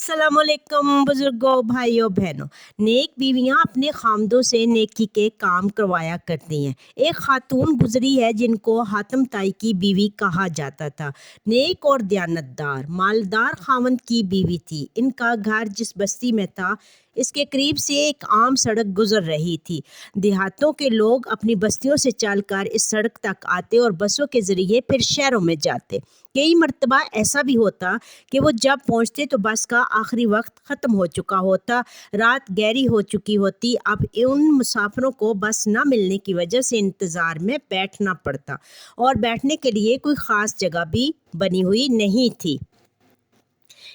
अस्सलाम वालेकुम बुजुर्गों, भाइयों बहनों। नेक बीवियां अपने खामदों से नेकी के काम करवाया करती हैं। एक खातून गुजरी है जिनको हातम ताई की बीवी कहा जाता था। नेक और दयानतदार मालदार खावंद की बीवी थी। इनका घर जिस बस्ती में था, इसके करीब से एक आम सड़क गुजर रही थी। देहातों के लोग अपनी बस्तियों से चलकर इस सड़क तक आते और बसों के जरिए फिर शहरों में जाते। कई मर्तबा ऐसा भी होता कि वो जब पहुंचते तो बस का आखिरी वक्त ख़त्म हो चुका होता, रात गहरी हो चुकी होती। अब उन मुसाफिरों को बस ना मिलने की वजह से इंतज़ार में बैठना पड़ता और बैठने के लिए कोई ख़ास जगह भी बनी हुई नहीं थी।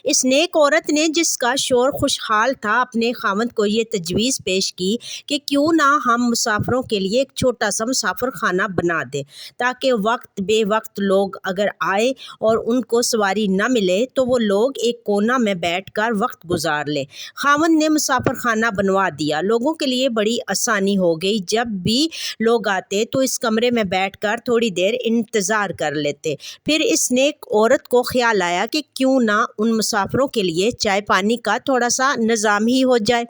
इस नेक औरत ने, जिसका शोर खुशहाल था, अपने खामद को ये तजवीज़ पेश की कि क्यों ना हम मुसाफिरों के लिए एक छोटा सा मुसाफिर खाना बना दें, ताकि वक्त बे वक्त लोग अगर आए और उनको सवारी न मिले तो वो लोग एक कोना में बैठकर वक्त गुजार लें। खामद ने मुसाफिर खाना बनवा दिया। लोगों के लिए बड़ी आसानी हो गई। जब भी लोग आते तो इस कमरे में बैठकर थोड़ी देर इंतज़ार कर लेते। फिर इस नेक औरत को ख्याल आया कि क्यों ना उन मुसाफिरों के लिए चाय पानी का थोड़ा सा निज़ाम ही हो जाए।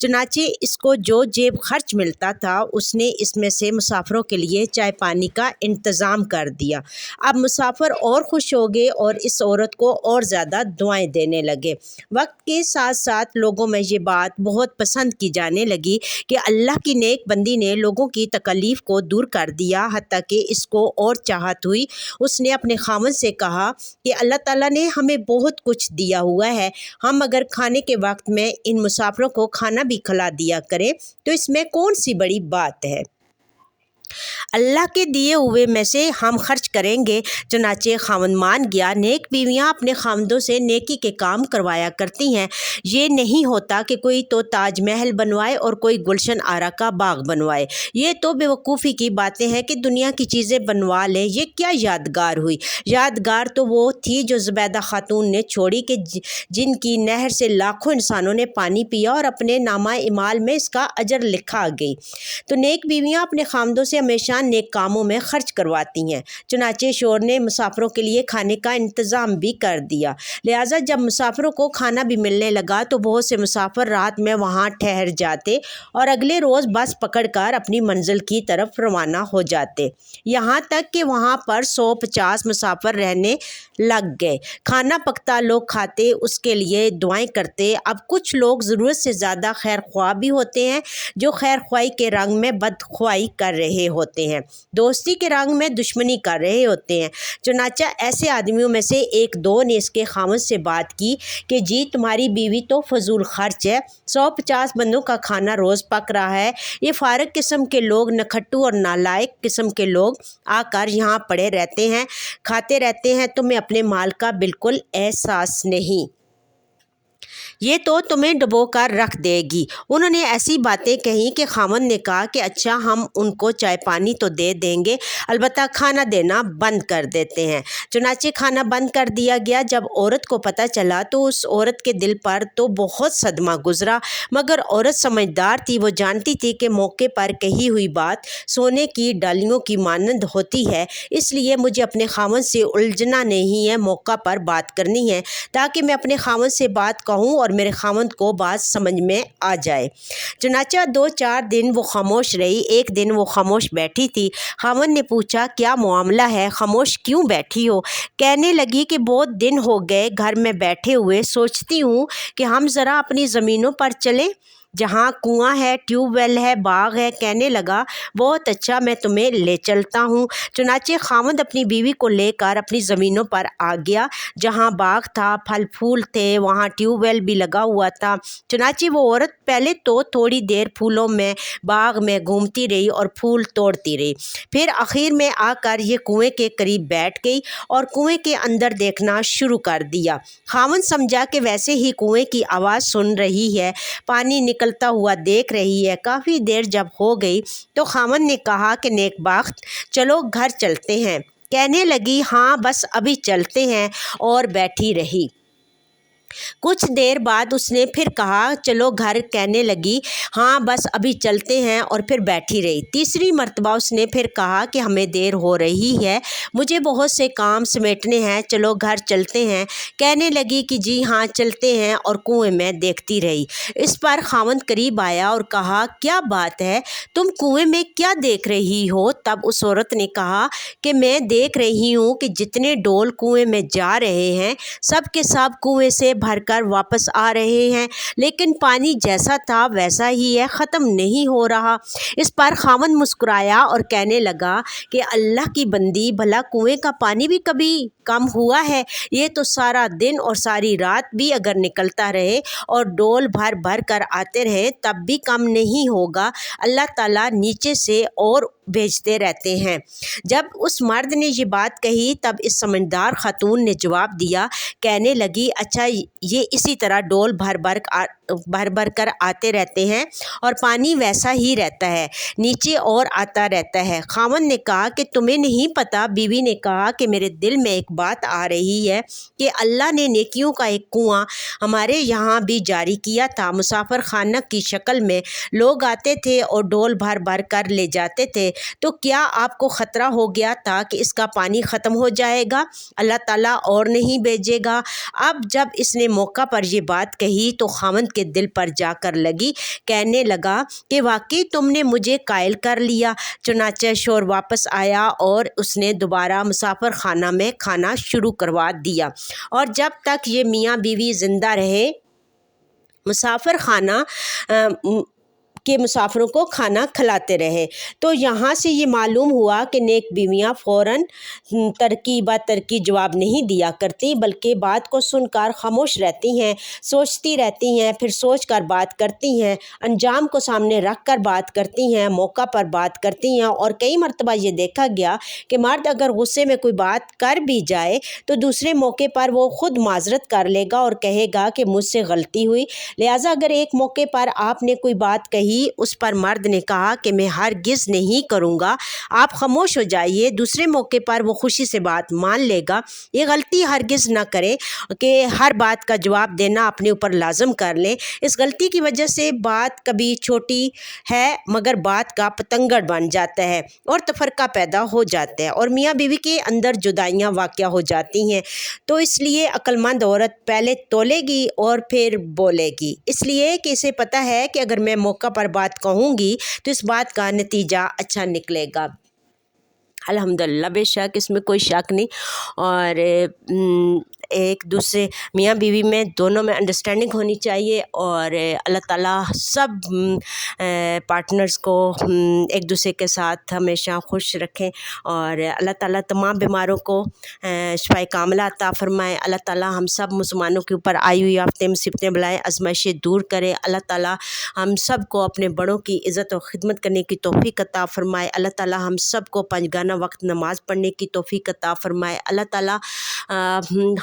चुनाचे इसको जो जेब खर्च मिलता था, उसने इसमें से मुसाफिरों के लिए चाय पानी का इंतज़ाम कर दिया। अब मुसाफिर और खुश हो गए और इस औरत को और ज़्यादा दुआएं देने लगे। वक्त के साथ साथ लोगों में ये बात बहुत पसंद की जाने लगी कि अल्लाह की नेक बंदी ने लोगों की तकलीफ़ को दूर कर दिया। हत्ता कि इसको और चाहत हुई। उसने अपने खामद से कहा कि अल्लाह ताला ने हमें बहुत कुछ दिया हुआ है, हम अगर खाने के वक्त में इन मुसाफिरों को खाना भी खिला दिया करें तो इसमें कौन सी बड़ी बात है। अल्लाह के दिए हुए में से हम खर्च करेंगे। चुनाचे खामद मान गया। नेक बीवियां अपने खामदों से नेकी के काम करवाया करती हैं। ये नहीं होता कि कोई तो ताजमहल बनवाए और कोई गुलशन आरा का बाग बनवाए। ये तो बेवकूफ़ी की बातें हैं कि दुनिया की चीज़ें बनवा ले। ये क्या यादगार हुई? यादगार तो वो थी जो ज़ुबैदा खातून ने छोड़ी कि जिनकी नहर से लाखों इंसानों ने पानी पिया और अपने नामा इमाल में इसका अजर लिखा गई। तो नेक बीवियां अपने खामदों से हमेशा नेक कामों में खर्च करवाती हैं। चुनाचे शोर ने मुसाफिरों के लिए खाने का इंतज़ाम भी कर दिया। लिहाजा जब मुसाफिरों को खाना भी मिलने लगा तो बहुत से मुसाफिर रात में वहाँ ठहर जाते और अगले रोज़ बस पकड़कर अपनी मंजिल की तरफ रवाना हो जाते। यहाँ तक कि वहाँ पर 150 मुसाफिर रहने लग गए। खाना पकता, लोग खाते, उसके लिए दुआएं करते। अब कुछ लोग ज़रूरत से ज़्यादा खैर ख्वाह भी होते हैं, जो खैर ख्वाही के रंग में बदख्वाही कर रहे होते हैं, दोस्ती के रंग में दुश्मनी कर रहे होते हैं। चुनाचा ऐसे आदमियों में से एक दो ने इसके खामद से बात की कि जी तुम्हारी बीवी तो फजूल खर्च है, 150 बंदों का खाना रोज़ पक रहा है। ये फारग किस्म के लोग, नखट्टू और नालायक किस्म के लोग आकर यहाँ पड़े रहते हैं, खाते रहते हैं। तुम्हें अपने माल का बिल्कुल एहसास नहीं, ये तो तुम्हें डुबो कर रख देगी। उन्होंने ऐसी बातें कही कि खामद ने कहा कि अच्छा हम उनको चाय पानी तो दे देंगे, अलबत्ता खाना देना बंद कर देते हैं। चुनाचे खाना बंद कर दिया गया। जब औरत को पता चला तो उस औरत के दिल पर तो बहुत सदमा गुजरा, मगर औरत समझदार थी। वो जानती थी कि मौके पर कही हुई बात सोने की डालियों की मानंद होती है, इसलिए मुझे अपने खामद से उलझना नहीं है, मौका पर बात करनी है ताकि मैं अपने खामद से बात कहूँ और मेरे खामद को बात समझ में आ जाए। चुनाचा 2-4 दिन वो खामोश रही। एक दिन वो खामोश बैठी थी। खामद ने पूछा क्या मामला है, खामोश क्यों बैठी हो? कहने लगी कि बहुत दिन हो गए घर में बैठे हुए, सोचती हूँ कि हम ज़रा अपनी ज़मीनों पर चलें, जहाँ कुआं है, ट्यूबवेल है, बाग है। कहने लगा बहुत अच्छा, मैं तुम्हें ले चलता हूँ। चुनाचे खामद अपनी बीवी को लेकर अपनी ज़मीनों पर आ गया, जहाँ बाग था, फल फूल थे, वहाँ ट्यूबवेल भी लगा हुआ था। चुनाचे वो औरत पहले तो थोड़ी देर फूलों में, बाग में घूमती रही और फूल तोड़ती रही। फिर आखिर में आकर ये कुएं के करीब बैठ गई और कुएं के अंदर देखना शुरू कर दिया। खामद समझा कि वैसे ही कुएं की आवाज़ सुन रही है, पानी निकलता हुआ देख रही है। काफ़ी देर जब हो गई तो खामद ने कहा कि नेकबख्त चलो घर चलते हैं। कहने लगी हाँ बस अभी चलते हैं, और बैठी रही। कुछ देर बाद उसने फिर कहा चलो घर, कहने लगी हाँ बस अभी चलते हैं, और फिर बैठी रही। तीसरी मर्तबा उसने फिर कहा कि हमें देर हो रही है, मुझे बहुत से काम समेटने हैं, चलो घर चलते हैं, कहने लगी कि जी हाँ चलते हैं, और कुएं में देखती रही। इस पर खावंद करीब आया और कहा क्या बात है, तुम कुएं में क्या देख रही हो? तब उस औरत ने कहा कि मैं देख रही हूँ कि जितने डोल कुएं में जा रहे हैं सब के सब कुएं से भरकर वापस आ रहे हैं, लेकिन पानी जैसा था वैसा ही है, ख़त्म नहीं हो रहा। इस पर खावंद मुस्कुराया और कहने लगा कि अल्लाह की बंदी, भला कुएं का पानी भी कभी कम हुआ है? ये तो सारा दिन और सारी रात भी अगर निकलता रहे और डोल भर भर कर आते रहे तब भी कम नहीं होगा। अल्लाह ताला नीचे से और भेजते रहते हैं। जब उस मर्द ने ये बात कही तब इस समझदार खातून ने जवाब दिया, कहने लगी अच्छा ये इसी तरह डोल भर भर कर आते रहते हैं और पानी वैसा ही रहता है, नीचे और आता रहता है। खावंद ने कहा कि तुम्हें नहीं पता? बीवी ने कहा कि मेरे दिल में एक बात आ रही है कि अल्लाह ने नेकियों का एक कुआं हमारे यहाँ भी जारी किया था। मुसाफिर खाना की शक्ल में लोग आते थे और डोल भर भर कर ले जाते थे, तो क्या आपको ख़तरा हो गया था कि इसका पानी ख़त्म हो जाएगा, अल्लाह ताला और नहीं भेजेगा? अब जब इसने मौका पर ये बात कही तो खावंद के दिल पर जाकर लगी, कहने लगा कि वाकई तुमने मुझे कायल कर लिया। चुनाचे शोर वापस आया और उसने दोबारा मुसाफिर खाना में खाना शुरू करवा दिया, और जब तक ये मियाँ बीवी ज़िंदा रहे मुसाफिर खाना के मुसाफिरों को खाना खिलाते रहे। तो यहाँ से ये मालूम हुआ कि नेक बीवियाँ फ़ौरन तरकी जवाब नहीं दिया करती, बल्कि बात को सुनकर खामोश रहती हैं, सोचती रहती हैं, फिर सोच कर बात करती हैं, अंजाम को सामने रख कर बात करती हैं, मौका पर बात करती हैं। और कई मरतबा ये देखा गया कि मर्द अगर गुस्से में कोई बात कर भी जाए तो दूसरे मौके पर वो ख़ुद माजरत कर लेगा और कहेगा कि मुझसे गलती हुई। लिहाजा अगर एक मौके पर आपने कोई बात कही, उस पर मर्द ने कहा कि मैं हरगिज़ नहीं करूँगा, आप खामोश हो जाइए, दूसरे मौके पर वो खुशी से बात मान लेगा। ये गलती हरगिज़ ना करें कि हर बात का जवाब देना अपने ऊपर लाजम कर लें। इस गलती की वजह से बात कभी छोटी है मगर बात का पतंगड़ बन जाता है और तफरका पैदा हो जाता है और मियाँ बीवी के अंदर जुदाइयाँ वाक़या हो जाती हैं। तो इसलिए अक्लमंद औरत पहले तोलेगी और फिर बोलेगी, इसलिए कि इसे पता है कि अगर मैं मौका पर बात कहूँगी तो इस बात का नतीजा अच्छा निकलेगा। अल्हम्दुलिल्लाह, बेशक इसमें कोई शक नहीं। और एक दूसरे मियाँ बीवी में दोनों में अंडरस्टैंडिंग होनी चाहिए और अल्लाह ताला सब पार्टनर्स को एक दूसरे के साथ हमेशा खुश रखें और अल्लाह ताला तमाम बीमारों को शिफाए कामिला अता फ़रमाए। अल्लाह ताला हम सब मुसलमानों के ऊपर आई हुई आफ़तें मुसीबतें बलाएं आज़माइशें दूर करे। अल्लाह ताला हम सब को अपने बड़ों की इज़्ज़त और ख़िदमत करने की तौफ़ीक़ अता फ़रमाए। अल्लाह ताला हम सब को पंजगाना वक्त नमाज़ पढ़ने की तौफ़ीक़ अता फ़रमाए। अल्लाह ताला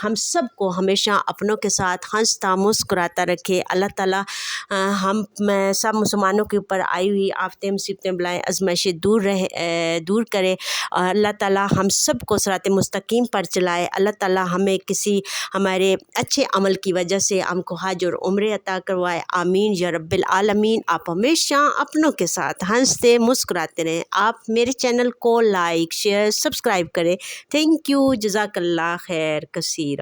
हम सब को हमेशा अपनों के साथ हंसता मुस्कुराता रखे। अल्लाह ताला हम सब मुसलमानों के ऊपर आई हुई आफ़तें मुसीबतें बलाएं आज़माइशें दूर करे और अल्लाह ताला हम सब को सिरात मुस्तकीम पर चलाए। अल्लाह ताला हमें किसी हमारे अच्छे अमल की वजह से हमको हज और उम्रे अता करवाए। आमीन या रब्बिल आलमीन। आप हमेशा अपनों के साथ हंसते मुस्कुराते रहें। आप मेरे चैनल को लाइक शेयर सब्सक्राइब करें। थैंक यू, जज़ाकल्लाह खैर कसीरा।